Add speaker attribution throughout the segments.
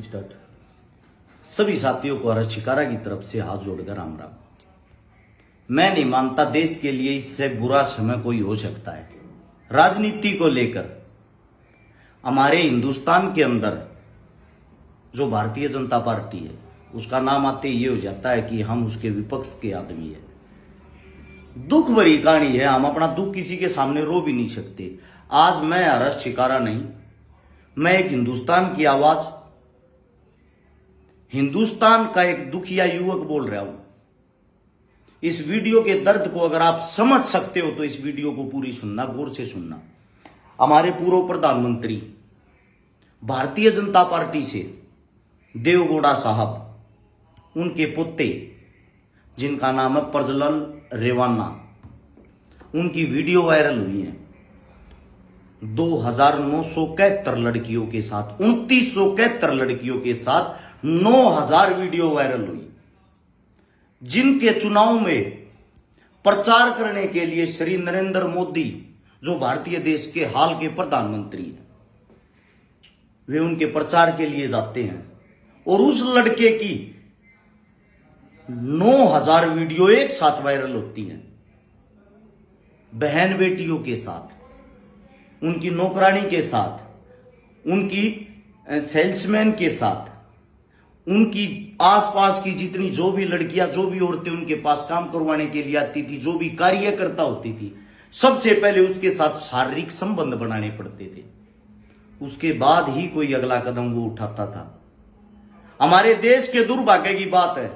Speaker 1: Start. सभी साथियों को हर्ष शिकारा की तरफ से हाथ जोड़कर राम राम। मैं नहीं मानता देश के लिए इससे बुरा समय कोई हो सकता है। राजनीति को लेकर हमारे हिंदुस्तान के अंदर जो भारतीय जनता पार्टी है उसका नाम आते ये हो जाता है कि हम उसके विपक्ष के आदमी है। दुख भरी कहानी है, हम अपना दुख किसी के सामने रो भी नहीं सकते। आज मैं हर्ष शिकारा नहीं, मैं एक हिंदुस्तान की आवाज, हिंदुस्तान का एक दुखिया युवक बोल रहा हूं। इस वीडियो के दर्द को अगर आप समझ सकते हो तो इस वीडियो को पूरी सुनना, गौर से सुनना। हमारे पूर्व प्रधानमंत्री भारतीय जनता पार्टी से देवगौड़ा साहब, उनके पुत्र जिनका नाम है प्रज्वल रेवान्ना, उनकी वीडियो वायरल हुई है 2971 लड़कियों के साथ, 2971 लड़कियों के साथ 9000 वीडियो वायरल हुई, जिनके चुनाव में प्रचार करने के लिए श्री नरेंद्र मोदी जो भारतीय देश के हाल के प्रधानमंत्री हैं, वे उनके प्रचार के लिए जाते हैं और उस लड़के की 9000 वीडियो एक साथ वायरल होती हैं। बहन बेटियों के साथ, उनकी नौकरानी के साथ, उनकी सेल्समैन के साथ, उनकी आसपास की जितनी जो भी लड़कियां, जो भी औरतें उनके पास काम करवाने के लिए आती थी, जो भी कार्यकर्ता होती थी, सबसे पहले उसके साथ शारीरिक संबंध बनाने पड़ते थे। उसके बाद ही कोई अगला कदम वो उठाता था। हमारे देश के दुर्भाग्य की बात है,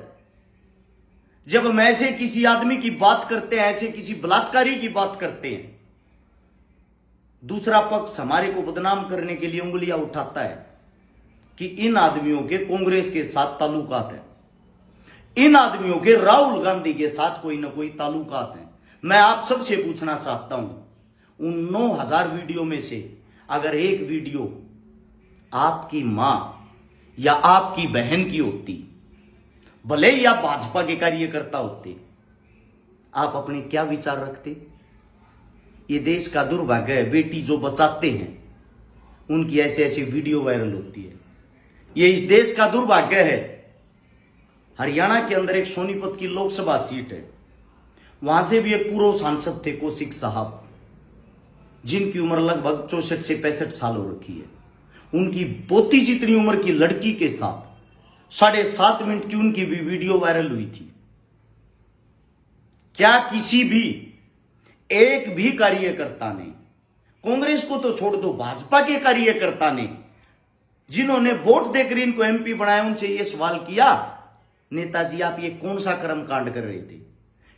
Speaker 1: जब हम ऐसे किसी आदमी की बात करते हैं, ऐसे किसी बलात्कारी की बात करते हैं, दूसरा पक्ष हमारे को बदनाम करने के लिए उंगलियां उठाता है कि इन आदमियों के कांग्रेस के साथ ताल्लुकात हैं, इन आदमियों के राहुल गांधी के साथ कोई ना कोई ताल्लुकात हैं। मैं आप सबसे पूछना चाहता हूं, उन 9000 वीडियो में से अगर एक वीडियो आपकी मां या आपकी बहन की होती, भले ही आप भाजपा के कार्यकर्ता होते, आप अपने क्या विचार रखते? ये देश का दुर्भाग्य है, बेटी जो बचाते हैं उनकी ऐसे ऐसी वीडियो वायरल होती है। ये इस देश का दुर्भाग्य है। हरियाणा के अंदर एक सोनीपत की लोकसभा सीट है, वहां से भी एक पूर्व सांसद थे कौशिक साहब, जिनकी उम्र लगभग 64 से 65 साल हो रखी है। उनकी पोती जितनी उम्र की लड़की के साथ 7.5 मिनट की उनकी भी वीडियो वायरल हुई थी। क्या किसी भी एक भी कार्यकर्ता ने, कांग्रेस को तो छोड़ दो, भाजपा के कार्यकर्ता ने जिन्होंने वोट देकर इनको एमपी बनाया, उनसे यह सवाल किया, नेताजी आप ये कौन सा कर्म कांड कर रहे थे?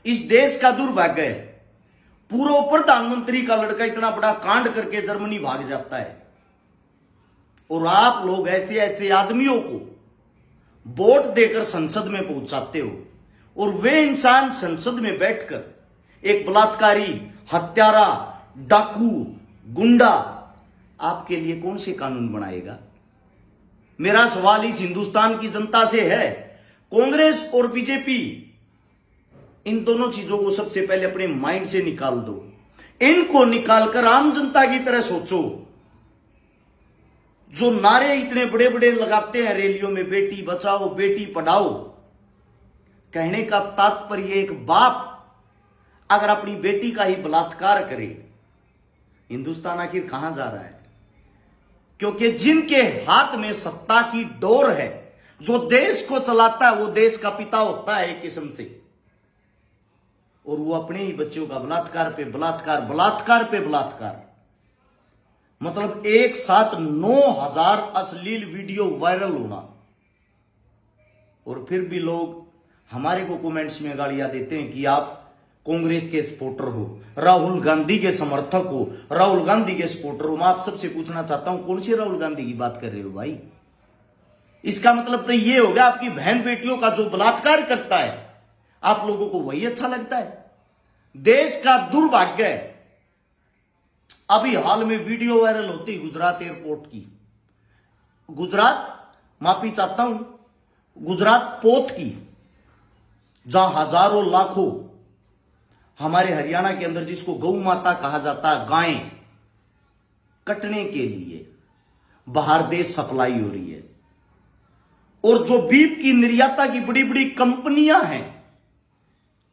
Speaker 1: इस देश का दुर्भाग्य है, पूर्व प्रधानमंत्री का लड़का इतना बड़ा कांड करके जर्मनी भाग जाता है और आप लोग ऐसे ऐसे आदमियों को वोट देकर संसद में पहुंचाते हो, और वे इंसान संसद में बैठकर एक बलात्कारी, हत्यारा, डाकू, गुंडा आपके लिए कौन से कानून बनाएगा? मेरा सवाल इस हिंदुस्तान की जनता से है। कांग्रेस और बीजेपी, इन दोनों चीजों को सबसे पहले अपने माइंड से निकाल दो। इनको निकालकर आम जनता की तरह सोचो। जो नारे इतने बड़े बड़े लगाते हैं रैलियों में, बेटी बचाओ, बेटी पढ़ाओ, कहने का तात्पर्य एक बाप अगर अपनी बेटी का ही बलात्कार करे, हिंदुस्तान आखिर कहां जा रहा है? क्योंकि जिनके हाथ में सत्ता की डोर है, जो देश को चलाता है, वो देश का पिता होता है एक किस्म से, और वो अपने ही बच्चों का बलात्कार पे बलात्कार, बलात्कार पे बलात्कार, मतलब एक साथ 9000 अश्लील वीडियो वायरल होना। और फिर भी लोग हमारे को कमेंट्स में गालियां देते हैं कि आप कांग्रेस के सपोर्टर हो, राहुल गांधी के समर्थक हो, राहुल गांधी के सपोर्टर हो। मैं आप सबसे पूछना चाहता हूं, कौन से राहुल गांधी की बात कर रहे हो भाई? इसका मतलब तो ये हो गया आपकी बहन बेटियों का जो बलात्कार करता है, आप लोगों को वही अच्छा लगता है। देश का दुर्भाग्य है। अभी हाल में वीडियो वायरल होती गुजरात एयरपोर्ट की, गुजरात, माफी चाहता हूं, गुजरात पोत की, जहां हजारों लाखों हमारे हरियाणा के अंदर, जिसको गौ माता कहा जाता है, गायें कटने के लिए बाहर देश सप्लाई हो रही है। और जो बीफ की निर्याता की बड़ी बड़ी कंपनियां हैं,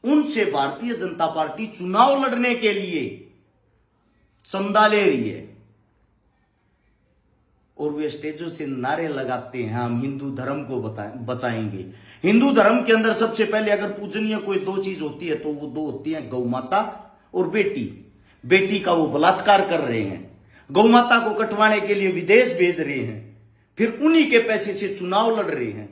Speaker 1: उनसे भारतीय जनता पार्टी चुनाव लड़ने के लिए चंदा ले रही है। और वे स्टेजों से नारे लगाते हैं, हम हिंदू धर्म को बचाएंगे। हिंदू धर्म के अंदर सबसे पहले अगर पूजनीय कोई दो चीज होती है तो वो दो होती है, गौ माता और बेटी। बेटी का वो बलात्कार कर रहे हैं, गौ माता को कटवाने के लिए विदेश भेज रहे हैं, फिर उन्हीं के पैसे से चुनाव लड़ रहे हैं।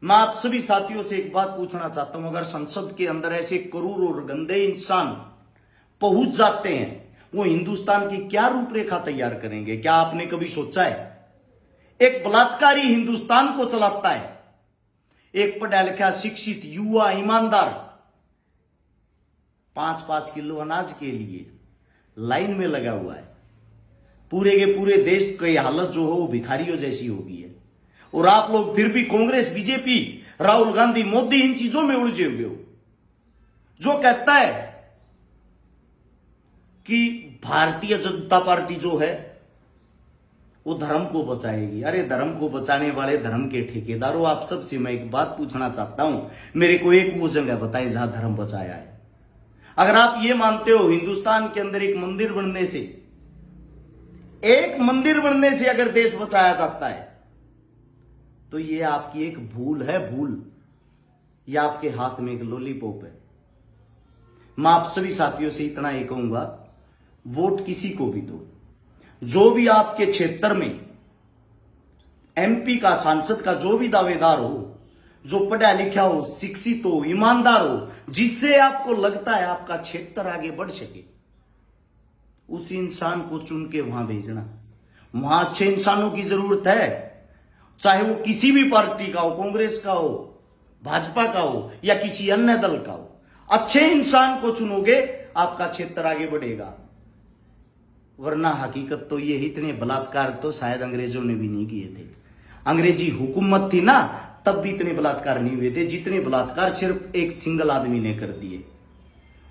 Speaker 1: मैं आप सभी साथियों से एक बात पूछना चाहता हूं, अगर संसद के अंदर ऐसे क्रूर और गंदे इंसान पहुंच जाते हैं, वो हिंदुस्तान की क्या रूपरेखा तैयार करेंगे? क्या आपने कभी सोचा है? एक बलात्कारी हिंदुस्तान को चलाता है, एक पढ़ा लिखा शिक्षित युवा ईमानदार 5-5 किलो अनाज के लिए लाइन में लगा हुआ है। पूरे के पूरे देश की हालत जो हो वो भिखारियों जैसी हो गई है। और आप लोग फिर भी कांग्रेस, बीजेपी, राहुल गांधी, मोदी इन चीजों में उलझे हुए हो। जो कहता है कि भारतीय जनता पार्टी जो है वो धर्म को बचाएगी। अरे धर्म को बचाने वाले धर्म के ठेकेदारों, आप सबसे मैं एक बात पूछना चाहता हूं, मेरे को एक वो जगह बताएं जहां धर्म बचाया है। अगर आप ये मानते हो हिंदुस्तान के अंदर एक मंदिर बनने से अगर देश बचाया जाता है, तो ये आपकी एक भूल है, भूल। ये आपके हाथ में एक लॉलीपॉप है। मैं आप सभी साथियों से इतना ही कहूंगा, वोट किसी को भी दो, जो भी आपके क्षेत्र में एमपी का, सांसद का जो भी दावेदार हो, जो पढ़ा लिखा हो, शिक्षित हो, ईमानदार हो, जिससे आपको लगता है आपका क्षेत्र आगे बढ़ सके, उस इंसान को चुन के वहां भेजना। वहां अच्छे इंसानों की जरूरत है, चाहे वो किसी भी पार्टी का हो, कांग्रेस का हो, भाजपा का हो या किसी अन्य दल का हो। अच्छे इंसान को चुनोगे, आपका क्षेत्र आगे बढ़ेगा। वरना हकीकत तो ये, इतने बलात्कार तो शायद अंग्रेजों ने भी नहीं किए थे। अंग्रेजी हुकूमत थी ना, तब भी इतने बलात्कार नहीं हुए थे जितने बलात्कार सिर्फ एक सिंगल आदमी ने कर दिए।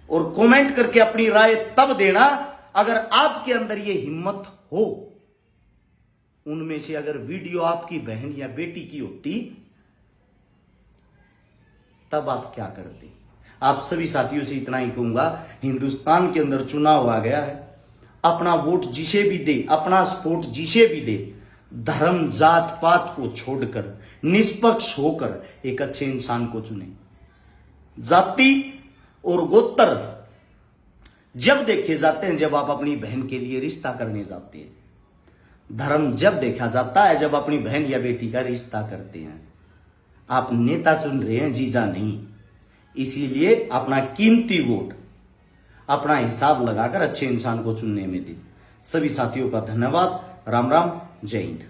Speaker 1: और कमेंट करके अपनी राय तब देना अगर आपके अंदर ये हिम्मत हो। उनमें से अगर वीडियो आपकी बहन या बेटी की होती, तब आप क्या करते? आप सभी साथियों से इतना ही कहूंगा, हिंदुस्तान के अंदर चुनाव आ गया है, अपना वोट जिसे भी दे, अपना सपोर्ट जिसे भी दे, धर्म जात पात को छोड़कर निष्पक्ष होकर एक अच्छे इंसान को चुने। जाति और गोत्र जब देखे जाते हैं जब आप अपनी बहन के लिए रिश्ता करने जाते हैं। धर्म जब देखा जाता है जब अपनी बहन या बेटी का रिश्ता करते हैं। आप नेता चुन रहे हैं, जीजा नहीं। इसीलिए अपना कीमती वोट, अपना हिसाब लगाकर अच्छे इंसान को चुनने में दें। सभी साथियों का धन्यवाद। राम राम, जय हिंद।